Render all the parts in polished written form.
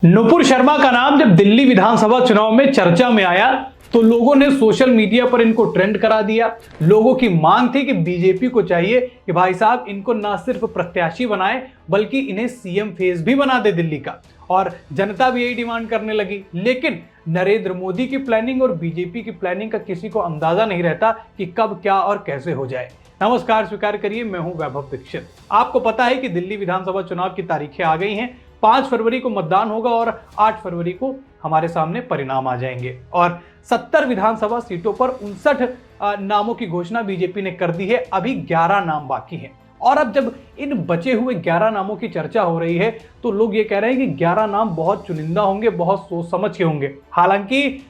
नुपुर शर्मा का नाम जब दिल्ली विधानसभा चुनाव में चर्चा में आया तो लोगों ने सोशल मीडिया पर इनको ट्रेंड करा दिया। लोगों की मांग थी कि बीजेपी को चाहिए कि भाई साहब इनको ना सिर्फ प्रत्याशी बनाए बल्कि इन्हें सीएम फेस भी बना दे दिल्ली का, और जनता भी यही डिमांड करने लगी। लेकिन नरेंद्र मोदी की प्लानिंग और बीजेपी की प्लानिंग का किसी को अंदाजा नहीं रहता कि कब क्या और कैसे हो जाए। नमस्कार, स्वीकार करिए, मैं हूं वैभव दीक्षित। आपको पता है कि दिल्ली विधानसभा चुनाव की तारीखें आ गई हैं। 5 फरवरी को मतदान होगा और 8 फरवरी को हमारे सामने परिणाम आ जाएंगे और 70 विधानसभा सीटों पर 59 नामों की घोषणा बीजेपी ने कर दी है। अभी 11 नाम बाकी हैं और अब जब इन बचे हुए 11 नामों की चर्चा हो रही है तो लोग ये कह रहे हैं कि 11 नाम बहुत चुनिंदा होंगे, बहुत सोच समझ के होंगे। हालांकि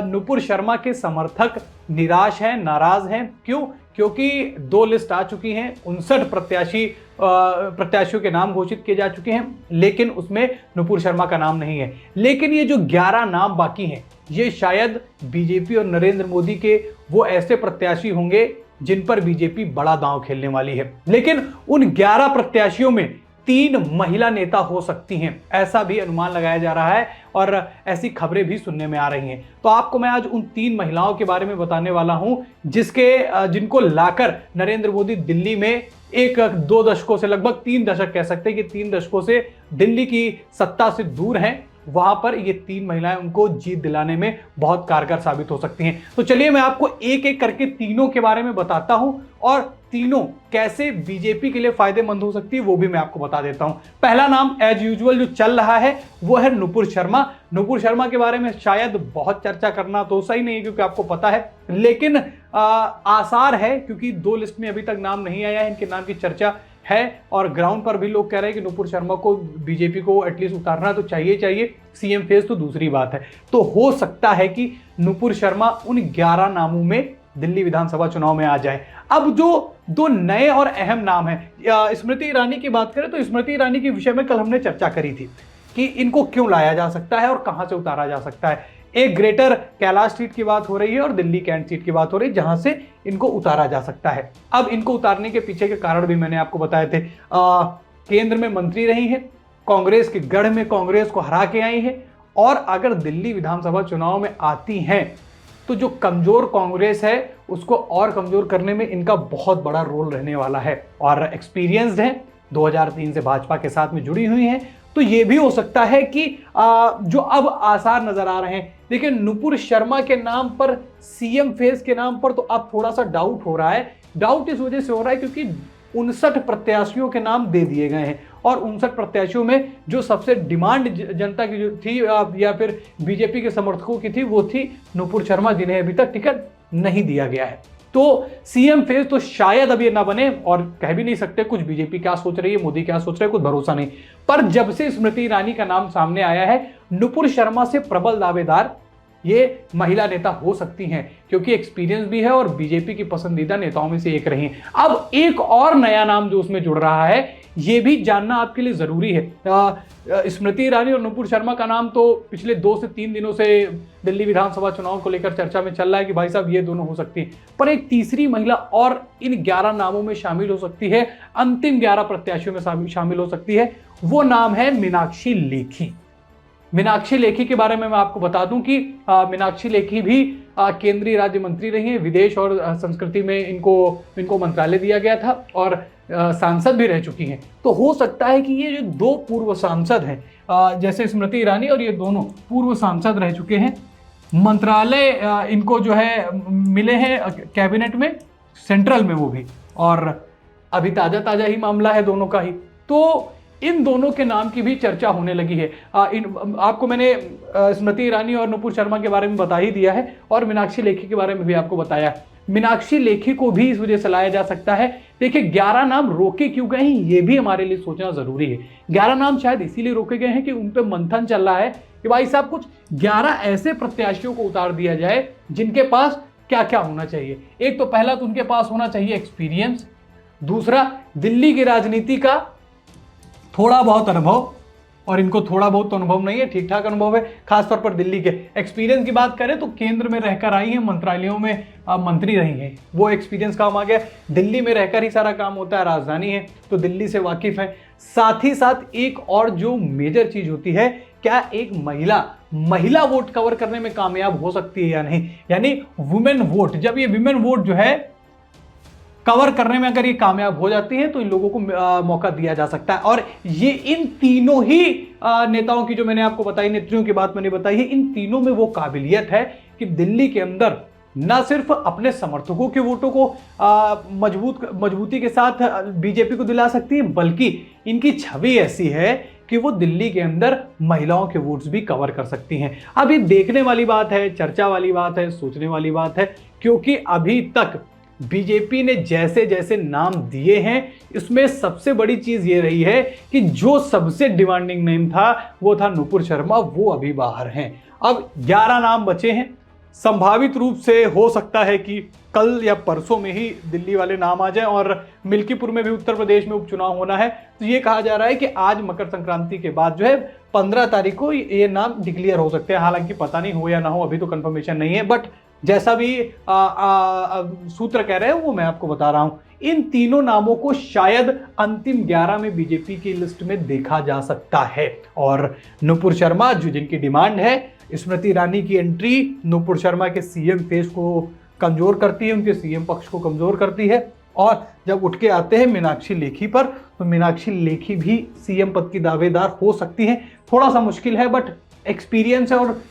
नुपुर शर्मा के समर्थक निराश हैं, नाराज हैं। क्यों? क्योंकि 2 लिस्ट आ चुकी हैं, 59 प्रत्याशियों के नाम घोषित किए जा चुके हैं, लेकिन उसमें नुपुर शर्मा का नाम नहीं है। लेकिन ये जो 11 नाम बाकी हैं, ये शायद बीजेपी और नरेंद्र मोदी के वो ऐसे प्रत्याशी होंगे जिन पर बीजेपी बड़ा दांव खेलने वाली है। लेकिन उन 11 प्रत्याशियों में 3 महिला नेता हो सकती हैं, ऐसा भी अनुमान लगाया जा रहा है और ऐसी खबरें भी सुनने में आ रही हैं। तो आपको मैं आज उन 3 महिलाओं के बारे में बताने वाला हूं जिनको लाकर नरेंद्र मोदी दिल्ली में 1-2 दशकों से, लगभग 3 दशक कह सकते हैं कि 3 दशकों से दिल्ली की सत्ता से दूर हैं। वहां पर ये 3 महिलाएं उनको जीत दिलाने में बहुत कारगर साबित हो सकती हैं। तो चलिए मैं आपको एक एक करके तीनों के बारे में बताता हूं और तीनों कैसे बीजेपी के लिए फायदेमंद हो सकती है वो भी मैं आपको बता देता हूं। पहला नाम एज यूजुअल जो चल रहा है वो है नुपुर शर्मा। नुपुर शर्मा के बारे में शायद बहुत चर्चा करना तो सही नहीं है क्योंकि आपको पता है, लेकिन आसार है क्योंकि 2 लिस्ट में अभी तक नाम नहीं आया है, इनके नाम की चर्चा है और ग्राउंड पर भी लोग कह रहे हैं कि नुपुर शर्मा को बीजेपी को एटलीस्ट उतारना तो चाहिए। सीएम फेस तो दूसरी बात है। तो हो सकता है कि नुपुर शर्मा उन 11 नामों में दिल्ली विधानसभा चुनाव में आ जाए। अब जो 2 नए और अहम नाम हैं, स्मृति ईरानी की बात करें तो स्मृति ईरानी के विषय में कल हमने चर्चा करी थी कि इनको क्यों लाया जा सकता है और कहां से उतारा जा सकता है। एक ग्रेटर कैलाश सीट की बात हो रही है और दिल्ली कैंट सीट की बात हो रही है जहां से इनको उतारा जा सकता है। अब इनको उतारने के पीछे के कारण भी मैंने आपको बताए थे। केंद्र में मंत्री रही है, कांग्रेस के गढ़ में कांग्रेस को हरा के आई है और अगर दिल्ली विधानसभा चुनाव में आती हैं तो जो कमजोर कांग्रेस है उसको और कमजोर करने में इनका बहुत बड़ा रोल रहने वाला है और एक्सपीरियंस्ड है, 2003 से भाजपा के साथ में जुड़ी हुई हैं। तो ये भी हो सकता है कि जो अब आसार नजर आ रहे हैं, लेकिन नुपुर शर्मा के नाम पर, सीएम फेस के नाम पर तो अब थोड़ा सा डाउट हो रहा है। डाउट इस वजह से हो रहा है क्योंकि 59 प्रत्याशियों के नाम दे दिए गए हैं और 59 प्रत्याशियों में जो सबसे डिमांड जनता की जो थी या फिर बीजेपी के समर्थकों की थी वो थी नुपुर शर्मा, जिन्हें अभी तक टिकट नहीं दिया गया है। तो सीएम फेस तो शायद अब ये ना बने और कह भी नहीं सकते कुछ, बीजेपी क्या सोच रही है, मोदी क्या सोच रहे हैं, कुछ भरोसा नहीं। पर जब से स्मृति ईरानी का नाम सामने आया है, नुपुर शर्मा से प्रबल दावेदार ये महिला नेता हो सकती हैं क्योंकि एक्सपीरियंस भी है और बीजेपी की पसंदीदा नेताओं में से एक रही हैं। अब एक और नया नाम जो उसमें जुड़ रहा है ये भी जानना आपके लिए जरूरी है। स्मृति ईरानी और नुपुर शर्मा का नाम तो पिछले 2 से 3 दिनों से दिल्ली विधानसभा चुनाव को लेकर चर्चा में चल रहा है कि भाई साहब ये दोनों हो सकती हैं, पर एक तीसरी महिला और इन 11 नामों में शामिल हो सकती है, अंतिम 11 प्रत्याशियों में शामिल हो सकती है। वो नाम है मीनाक्षी लेखी। मीनाक्षी लेखी के बारे में मैं आपको बता दूं कि मीनाक्षी लेखी भी केंद्रीय राज्य मंत्री रही हैं, विदेश और संस्कृति में इनको मंत्रालय दिया गया था और सांसद भी रह चुकी हैं। तो हो सकता है कि ये जो 2 पूर्व सांसद हैं, जैसे स्मृति ईरानी और ये दोनों पूर्व सांसद रह चुके हैं, मंत्रालय इनको जो है मिले हैं कैबिनेट में, सेंट्रल में वो भी, और अभी ताजा ही मामला है दोनों का ही। तो इन दोनों के नाम की भी चर्चा होने लगी है। आपको मैंने स्मृति ईरानी और नुपुर शर्मा के बारे में बता ही दिया है और मीनाक्षी लेखी के बारे में भी आपको बताया। मीनाक्षी लेखी को भी इस वजह से लाया जा सकता है। देखिए 11 नाम रोके क्यों गए हैं ये भी हमारे लिए सोचना जरूरी है। 11 नाम शायद इसीलिए रोके गए हैं कि उन पे मंथन चल रहा है कि भाई साहब कुछ 11 ऐसे प्रत्याशियों को उतार दिया जाए जिनके पास क्या क्या होना चाहिए। एक तो पहला तो उनके पास होना चाहिए एक्सपीरियंस, दूसरा दिल्ली की राजनीति का थोड़ा बहुत अनुभव, और इनको थोड़ा बहुत तो अनुभव नहीं है, ठीक ठाक अनुभव है, खासतौर पर दिल्ली के। एक्सपीरियंस की बात करें तो केंद्र में रहकर आई हैं, मंत्रालयों में मंत्री रही हैं, वो एक्सपीरियंस काम आ गया। दिल्ली में रहकर ही सारा काम होता है, राजधानी है तो दिल्ली से वाकिफ है। साथ ही साथ एक और जो मेजर चीज होती है क्या एक महिला वोट कवर करने में कामयाब हो सकती है या नहीं, यानी वुमेन वोट। जब ये वुमेन वोट जो है कवर करने में अगर ये कामयाब हो जाती है तो इन लोगों को मौका दिया जा सकता है। और ये इन तीनों ही नेताओं की जो मैंने आपको बताई, नेत्रियों की बात मैंने बताई है, इन तीनों में वो काबिलियत है कि दिल्ली के अंदर न सिर्फ अपने समर्थकों के वोटों को मजबूती के साथ बीजेपी को दिला सकती है, बल्कि इनकी छवि ऐसी है कि वो दिल्ली के अंदर महिलाओं के वोट्स भी कवर कर सकती हैं। अब ये देखने वाली बात है, चर्चा वाली बात है, सोचने वाली बात है, क्योंकि अभी तक बीजेपी ने जैसे जैसे नाम दिए हैं इसमें सबसे बड़ी चीज ये रही है कि जो सबसे डिमांडिंग नेम था वो था नुपुर शर्मा, वो अभी बाहर हैं। अब 11 नाम बचे हैं। संभावित रूप से हो सकता है कि कल या परसों में ही दिल्ली वाले नाम आ जाएं, और मिल्कीपुर में भी उत्तर प्रदेश में उपचुनाव होना है, तो ये कहा जा रहा है कि आज मकर संक्रांति के बाद जो है 15 तारीख को ये नाम डिक्लेयर हो सकते हैं। हालांकि पता नहीं हो या ना हो, अभी तो कंफर्मेशन नहीं है, बट जैसा भी सूत्र कह रहे हैं वो मैं आपको बता रहा हूं। इन तीनों नामों को शायद अंतिम 11 में बीजेपी की लिस्ट में देखा जा सकता है। और नुपुर शर्मा जो जिनकी डिमांड है, स्मृति ईरानी की एंट्री नुपुर शर्मा के सीएम फेस को कमजोर करती है, उनके सीएम पक्ष को कमजोर करती है। और जब उठ के आते हैं मीनाक्षी लेखी पर, तो मीनाक्षी लेखी भी सीएम पद की दावेदार हो सकती है। थोड़ा सा मुश्किल है, बट एक्सपीरियंस है, और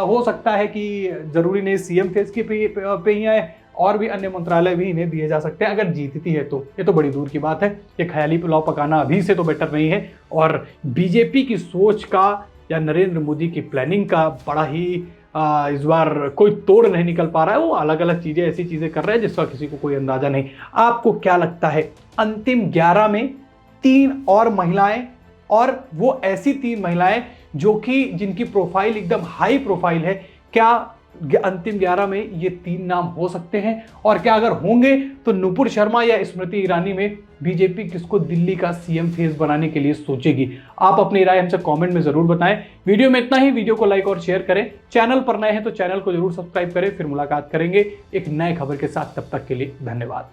हो सकता है कि जरूरी नहीं सीएम फेस के पे ही आए, और भी अन्य मंत्रालय भी इन्हें दिए जा सकते हैं अगर जीतती है तो। ये तो बड़ी दूर की बात है, ये ख्याली पुलाव पकाना अभी से तो बेटर नहीं है। और बीजेपी की सोच का या नरेंद्र मोदी की प्लानिंग का बड़ा ही इस बार कोई तोड़ नहीं निकल पा रहा है। वो अलग अलग चीजें, ऐसी चीजें कर रहे हैं जिसका किसी को कोई अंदाजा नहीं। आपको क्या लगता है, अंतिम 11 में 3 और महिलाएं, और वो ऐसी 3 महिलाएं जो कि जिनकी प्रोफाइल एकदम हाई प्रोफाइल है, क्या अंतिम 11 में ये 3 नाम हो सकते हैं? और क्या अगर होंगे तो नुपुर शर्मा या स्मृति ईरानी में बीजेपी किसको दिल्ली का सीएम फेस बनाने के लिए सोचेगी? आप अपनी राय हमसे कमेंट में जरूर बताएं। वीडियो में इतना ही। वीडियो को लाइक और शेयर करें। चैनल पर नए हैं तो चैनल को जरूर सब्सक्राइब करें। फिर मुलाकात करेंगे एक नए खबर के साथ। तब तक के लिए धन्यवाद।